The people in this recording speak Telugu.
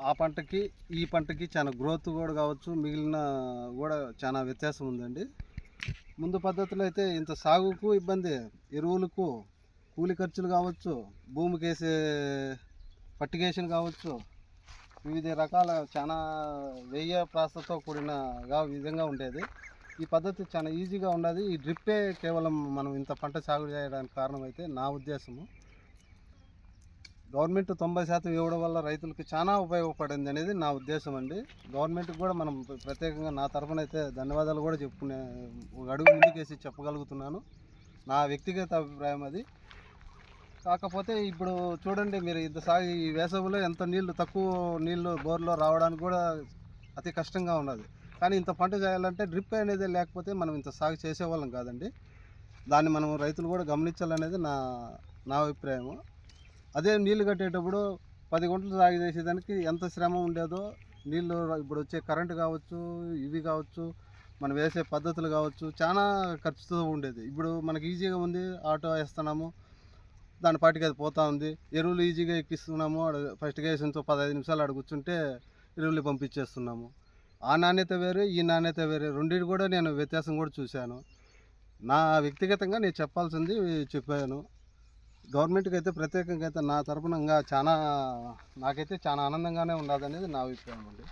ఆ పంటకి ఈ పంటకి చాలా గ్రోత్ కూడా కావచ్చు, మిగిలిన కూడా చాలా వ్యత్యాసం ఉందండి. ముందు పద్ధతిలో అయితే ఇంత సాగుకు ఇబ్బంది, ఎరువులకు కూలి ఖర్చులు కావచ్చు, భూమికి వేసే ఫర్టిగేషన్ కావచ్చు, వివిధ రకాల చాలా వ్యయ ప్రాసతో కూడినగా విధంగా ఉండేది. ఈ పద్ధతి చాలా ఈజీగా ఉండదు. ఈ డ్రిప్పే కేవలం మనం ఇంత పంట సాగు చేయడానికి కారణమైతే నా ఉద్దేశము. గవర్నమెంట్ 90% ఇవ్వడం వల్ల రైతులకి చాలా ఉపయోగపడింది అనేది నా ఉద్దేశం అండి. గవర్నమెంట్కి కూడా మనం ప్రత్యేకంగా నా తరఫున అయితే ధన్యవాదాలు కూడా చెప్పుకునే ఒక అడుగు ముందుకేసి చెప్పగలుగుతున్నాను. నా వ్యక్తిగత అభిప్రాయం అది. కాకపోతే ఇప్పుడు చూడండి, మీరు ఇంత సాగు ఈ వేసవిలో ఎంత తక్కువ నీళ్లు బోర్లో రావడానికి కూడా అతి కష్టంగా ఉన్నది. కానీ ఇంత పంట చేయాలంటే డ్రిప్ అనేది లేకపోతే మనం ఇంత సాగు చేసేవాళ్ళం కాదండి. దాన్ని మనం రైతులు కూడా గమనించాలనేది నా నా అభిప్రాయము. అదే నీళ్లు కట్టేటప్పుడు 10 గుంటలు సాగు చేసేదానికి ఎంత శ్రమ ఉండేదో, నీళ్ళు ఇప్పుడు వచ్చే కరెంటు కావచ్చు, ఇవి కావచ్చు, మనం వేసే పద్ధతులు కావచ్చు, చాలా ఖర్చుతో ఉండేది. ఇప్పుడు మనకి ఈజీగా ఉంది, ఆటో వేస్తున్నాము, దాని పాటికి అది పోతూ ఉంది. ఎరువులు ఈజీగా ఎక్కిస్తున్నాము, ఫర్టిగేషన్తో 15 నిమిషాలు ఆడ కూర్చుంటే ఎరువులు పంపించేస్తున్నాము. ఆ నాణ్యత వేరే, ఈ నాణ్యత వేరే, రెండింటి కూడా నేను వ్యత్యాసం కూడా చూశాను. నా వ్యక్తిగతంగా నేను చెప్పాల్సింది చెప్పాను. గవర్నమెంట్కి అయితే ప్రత్యేకంగా అయితే నా తరపున నాకైతే చాలా ఆనందంగానే ఉండదనేది నా అభిప్రాయం అండి.